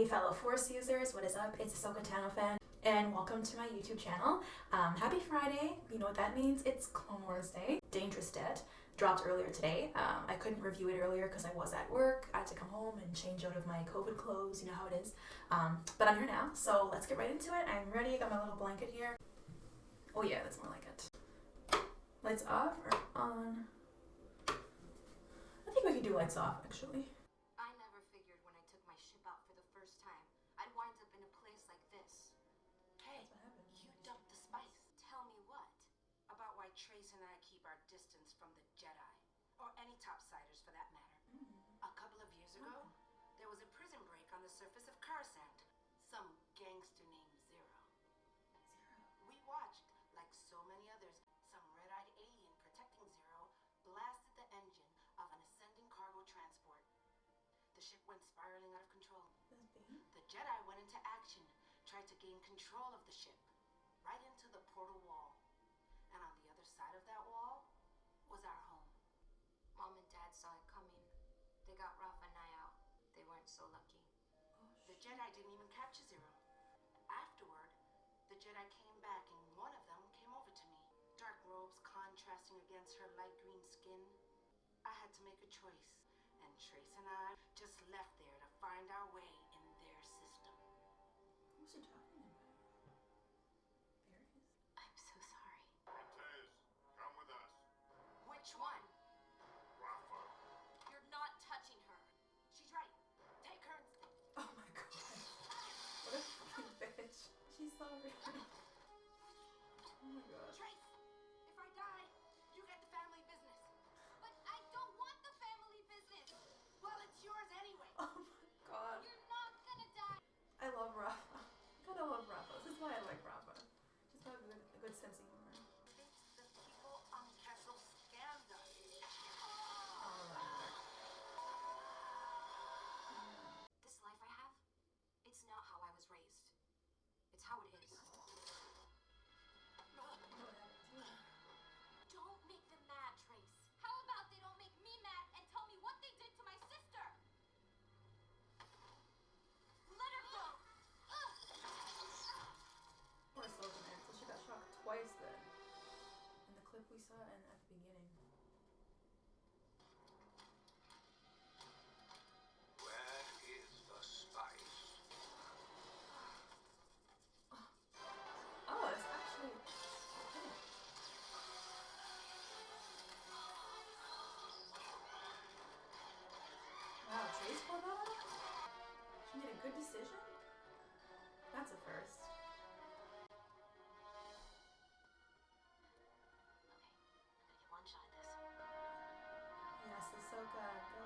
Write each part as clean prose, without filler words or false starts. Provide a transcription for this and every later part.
Hey fellow Force users, what is up? It's AhsokaTanoFan and welcome to my YouTube channel. Happy Friday. You know what that means? It's Clone Wars Day. Dangerous Dead dropped earlier today. I couldn't review it earlier because I was at work. I had to come home and change out of my COVID clothes, you know how it is. But I'm here now, so let's get right into it. I'm ready, I got my little blanket here. Oh yeah, that's more like it. Lights off or on? I think we can do lights off actually. I never figured when I took my ship out for the first time, I'd wind up in a place like this. Hey, you dumped the spice. Tell me what? About why Trace and I keep our distance from the Jedi. Or any topsiders for that matter. A couple of years ago, there was a prison break on the surface of Coruscant. Some gangster named Zero. We watched, like so many others, some red-eyed alien protecting Zero blasted the engine of an ascending cargo transport. The ship went spiraling out of control. The Jedi went into action, tried to gain control of the ship, right into the portal wall. And on the other side of that wall was our home. Mom and Dad saw it coming. They got Rafa and I out. They weren't so lucky. The Jedi didn't even capture Zero. Afterward, the Jedi came back and one of them came over to me. Dark robes contrasting against her light green skin. I had to make a choice. And Trace and I just left there to find our way in their system. Who's he talking about? Barriss? I'm so sorry. Martez, come with us. Which one? Rafa. You're not touching her. She's right. Take her instead. Oh my god. What a fucking bitch. She's sorry. Oh my god. Trace, if I die, you get the family business. But I don't want the family business. Well, it's yours anyway. Oh my god. You're not gonna die. I love Rafa. Gotta love Rafa. This is why I like Rafa. She's got a good sense of humor. It's the people on Castle scammed us. Oh my god. This life I have, it's not how I was raised. It's how it is. Don't make them mad, Trace. How about they don't make me mad and tell me what they did to my sister? Let her go! Poor Ahsoka, man. So she got shocked twice then. In the clip we saw and at the beginning. Where is the spice? Oh, it's actually okay. Wow, Trace pulled that off? She made a good decision? That's a first. Okay, I'm gonna get one shot at this. Yes, Ahsoka, go.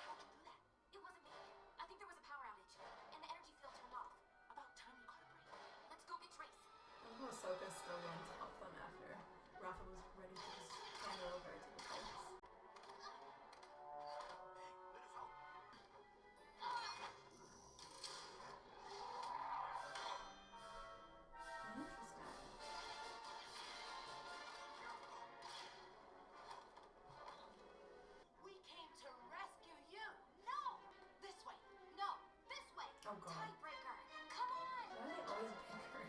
How'd you do that? It wasn't me. I think there was a power outage, and the energy field turned off. About time you caught a break. Let's go get Trace. I love how Ahsoka's still willing to help them after Rafa was ready to just hand her over to the Pykes. Let us out. Interesting. We came to rescue you. No! This way. No, this way. Oh god. Tiebreaker. Come on. Why do they always pick her?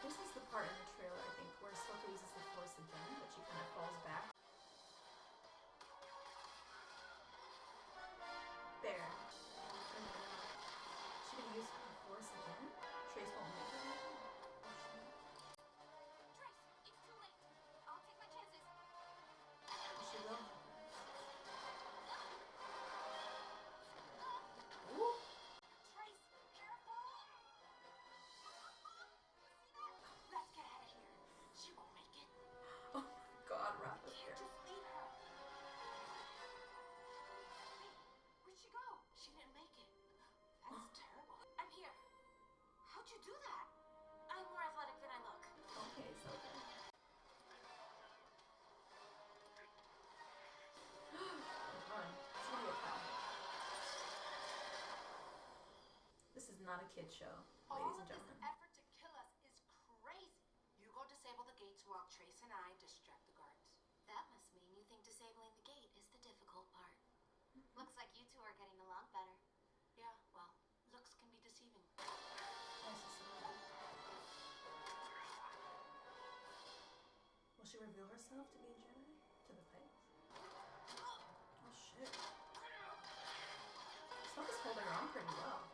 This is the part in the trailer, I think, where Ahsoka uses the Force again, but she kind of falls back. There. She gonna use the Force again? Trace won't make it. Trace, it's too late. I'll take my chances. She will. Ooh. Trace, careful. Let's get out of here. She won't make it. Oh my god, Rafa's Can't here. just leave her. Hey, where'd she go? She didn't make it. That's terrible. I'm here. How'd you do that? I'm more athletic than I look. Okay, so good. Run. It's gonna get tough. This is not a kid show, All ladies of and this gentlemen. effort to kill us is crazy. You go disable the gates while Trace and I distract the guards. That must mean you think disabling the gate is the difficult part. Looks like you two are getting along better. Yeah, well, looks can be deceiving. Will she reveal herself to be a Jedi? To the Pykes? Oh shit. Ahsoka's holding her on pretty well.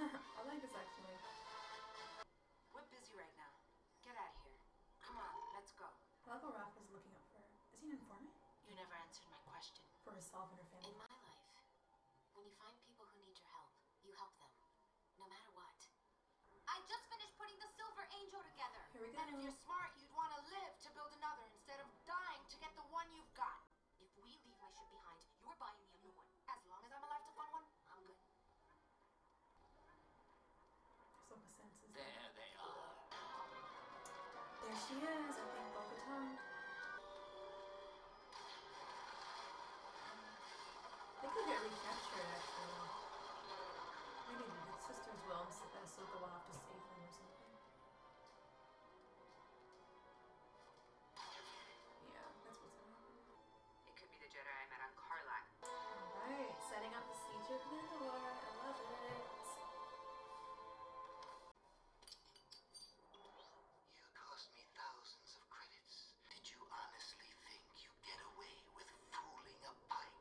I like this actually. We're busy right now. Get out of here. Come on, let's go. I love how Rafa's looking out for her. Is he an informant? You never answered my question. For herself and her In family. my life, when you find people who need your help, you help them, no matter what. I just finished putting the Silver Angel together. Here we go. And if you're smart, you'd want to live to build another instead of dying to get the one you've got. If we leave my ship behind, you're buying me a new one. As long as I'm alive to fund one, I'm good. Ahsoka senses. There they are. There she is, I think Katan. They could get recaptured actually. Maybe the sisters will, and Ahsoka will have to save them or something. Yeah, that's what's gonna happen. It could be the Jedi I met on Karlak. Alright, setting up the siege of Mandalore. I love it. You cost me thousands of credits. Did you honestly think you'd get away with fooling a Pyke?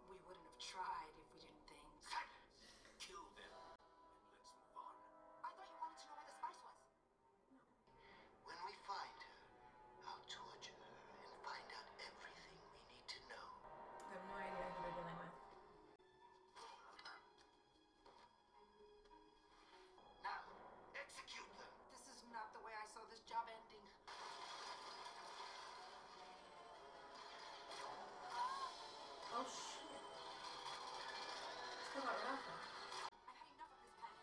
We wouldn't have tried if we didn't think. Silence! Kill them, and let's move on. I thought you wanted to know where the spice was. When we find her, I'll torture her and find out everything we need to know. I have no idea who they're dealing with. Now, execute them! This is not the way I saw this job ending. Oh shit. Let's go about Rafa. I've had enough of this pen.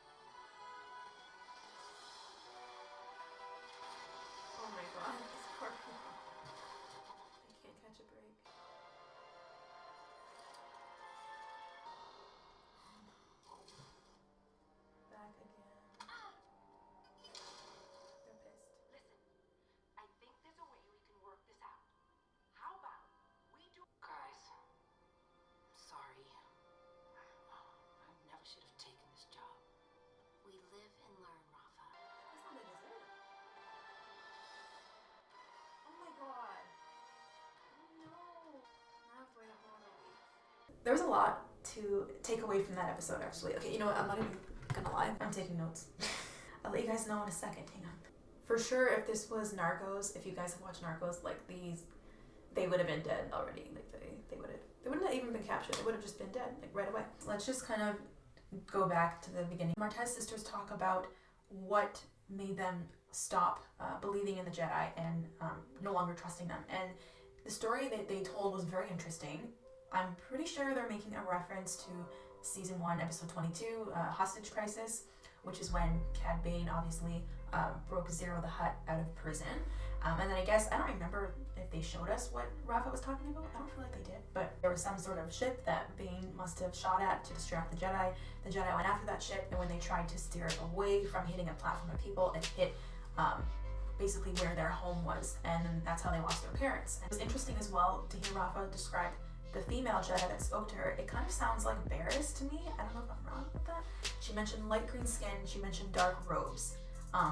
Oh my god, this poor people. They can't catch a break. Back again. They're pissed. Listen, I think there's a way we can work this out. How about we do... Guys, sorry. I never should have taken this job. We live and learn, Rafa. That's not big, is it? Oh my god. Oh no. Now I have to wait a whole other week. There was a lot to take away from that episode actually. Okay, you know what? I'm not even gonna lie. I'm taking notes. I'll let you guys know in a second. Hang on. For sure, if this was Narcos, if you guys have watched Narcos, like these, they would have been dead already. Like they wouldn't have even been captured. They would have just been dead, like right away. Let's just kind of go back to the beginning. Martez sisters talk about what made them stop believing in the Jedi and no longer trusting them. And the story that they told was very interesting. I'm pretty sure they're making a reference to season 1, episode 22, Hostage Crisis, which is when Cad Bane obviously broke Zero the Hutt out of prison. And then I guess, I don't remember if they showed us what Rafa was talking about. I don't feel like they did. But there was some sort of ship that Bane must have shot at to distract the Jedi. The Jedi went after that ship, and when they tried to steer it away from hitting a platform of people, it hit basically where their home was. And that's how they lost their parents. And it was interesting as well to hear Rafa describe the female Jedi that spoke to her. It kind of sounds like Barriss to me. I don't know if I'm wrong with that. She mentioned light green skin. She mentioned dark robes.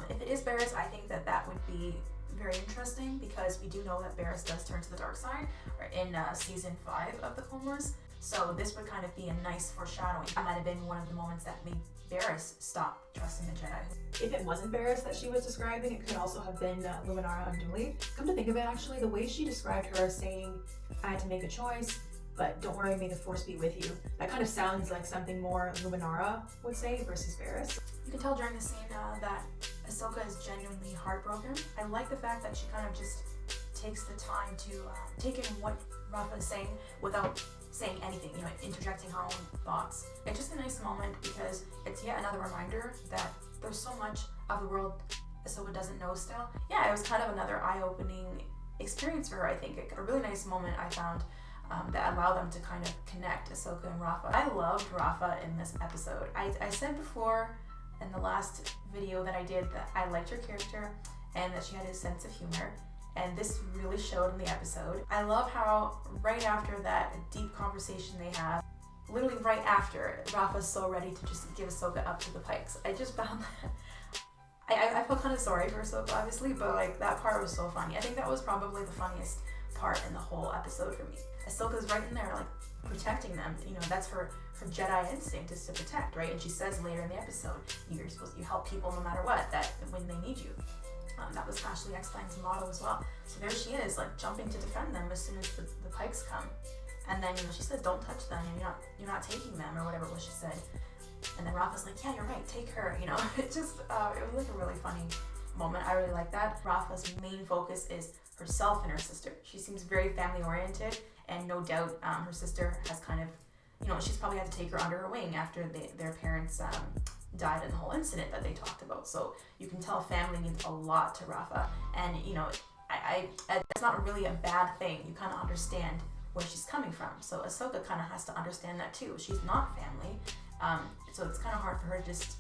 If it is Barriss, I think that would be very interesting because we do know that Barriss does turn to the dark side in season 5 of the Clone Wars. So this would kind of be a nice foreshadowing. That might have been one of the moments that made Barriss stop trusting the Jedi. If it wasn't Barriss that she was describing, it could also have been Luminara unduly. Come to think of it, actually, the way she described her saying, I had to make a choice, but don't worry, may the Force be with you. That kind of sounds like something more Luminara would say versus Barriss. You can tell during the scene that Ahsoka is genuinely heartbroken. I like the fact that she kind of just takes the time to take in what Rafa is saying without saying anything, you know, interjecting her own thoughts. It's just a nice moment because it's yet another reminder that there's so much of the world Ahsoka doesn't know still. Yeah, it was kind of another eye-opening experience for her, I think. A really nice moment I found that allow them to kind of connect, Ahsoka and Rafa. I loved Rafa in this episode. I said before in the last video that I did that I liked her character and that she had a sense of humor, and this really showed in the episode. I love how right after that deep conversation they have, literally right after, Rafa's so ready to just give Ahsoka up to the Pykes. I just found that I felt kind of sorry for Ahsoka, obviously, but like that part was so funny. I think that was probably the funniest part in the whole episode for me. Ahsoka's right in there, like, protecting them. You know, that's her Jedi instinct, is to protect, right? And she says later in the episode, you help people no matter what, that when they need you. That was Ashley Eckstein's motto as well. So there she is, like, jumping to defend them as soon as the Pykes come. And then, you know, she says, don't touch them, you're not taking them, or whatever it was she said. And then Rafa's like, yeah, you're right, take her, you know. It just, it was like a really funny moment. I really like that. Rafa's main focus is herself and her sister. She seems very family oriented, and no doubt her sister has kind of, you know, she's probably had to take her under her wing after their parents died in the whole incident that they talked about. So you can tell family means a lot to Rafa, and you know, it's not really a bad thing. You kind of understand where she's coming from. So Ahsoka kind of has to understand that too. She's not family, so it's kind of hard for her to just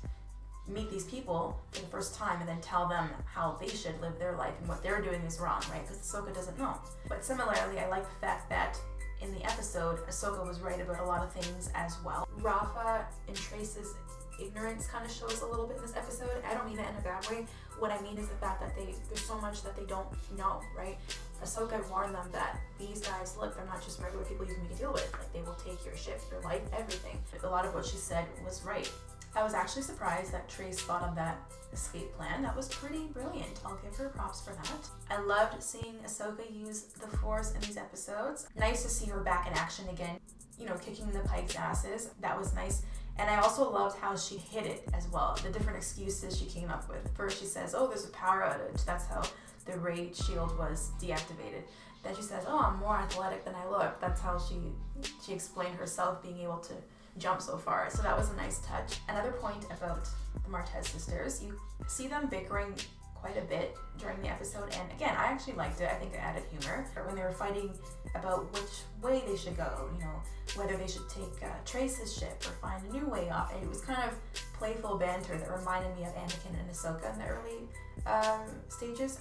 meet these people for the first time and then tell them how they should live their life and what they're doing is wrong, right? Because Ahsoka doesn't know. But similarly, I like the fact that in the episode, Ahsoka was right about a lot of things as well. Rafa and Trace's ignorance kind of shows a little bit in this episode. I don't mean that in a bad way. What I mean is the fact that there's so much that they don't know, right? Ahsoka warned them that these guys, look, they're not just regular people you can make a deal with. Like, they will take your ship, your life, everything. A lot of what she said was right. I was actually surprised that Trace thought of that escape plan. That was pretty brilliant. I'll give her props for that. I loved seeing Ahsoka use the Force in these episodes. Nice to see her back in action again, you know, kicking the Pykes' asses. That was nice. And I also loved how she hid it as well, the different excuses she came up with. First she says, oh, there's a power outage. That's how the raid shield was deactivated. Then she says, oh, I'm more athletic than I look. That's how she explained herself being able to jump so far. So that was a nice touch. Another point about the Martez sisters, you see them bickering quite a bit during the episode, and again, I actually liked it. I think it added humor. When they were fighting about which way they should go, you know, whether they should take Trace's ship or find a new way off, and it was kind of playful banter that reminded me of Anakin and Ahsoka in the early stages.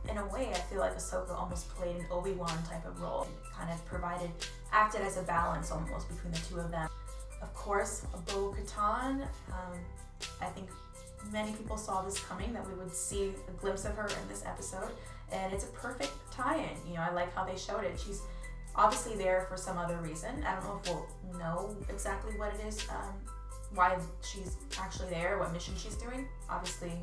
In a way, I feel like Ahsoka almost played an Obi-Wan type of role, kind of acted as a balance almost between the two of them. Of course, Katan, I think many people saw this coming, that we would see a glimpse of her in this episode, and it's a perfect tie-in. You know, I like how they showed it. She's obviously there for some other reason. I don't know if we'll know exactly what it is, why she's actually there, what mission she's doing. Obviously,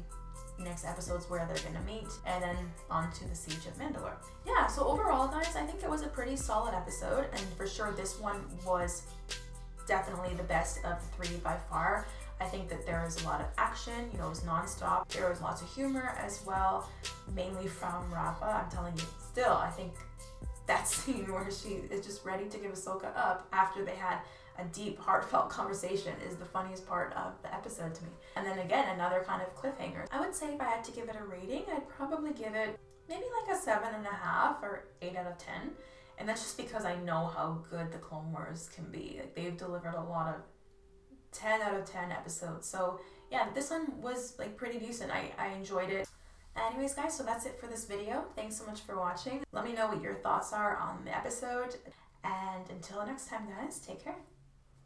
next episode's where they're gonna meet, and then on to the Siege of Mandalore. Yeah, so overall, guys, I think it was a pretty solid episode, and for sure this one was definitely the best of the three by far. I think that there was a lot of action, you know, it was non-stop. There was lots of humor as well, mainly from Rafa. I'm telling you, still, I think that scene where she is just ready to give Ahsoka up after they had a deep, heartfelt conversation is the funniest part of the episode to me. And then again, another kind of cliffhanger. I would say if I had to give it a rating, I'd probably give it maybe like a 7.5 or 8 out of 10. And that's just because I know how good the Clone Wars can be. Like, they've delivered a lot of 10 out of 10 episodes. So yeah, this one was like pretty decent. I enjoyed it. Anyways, guys, so that's it for this video. Thanks so much for watching. Let me know what your thoughts are on the episode. And until next time, guys, take care.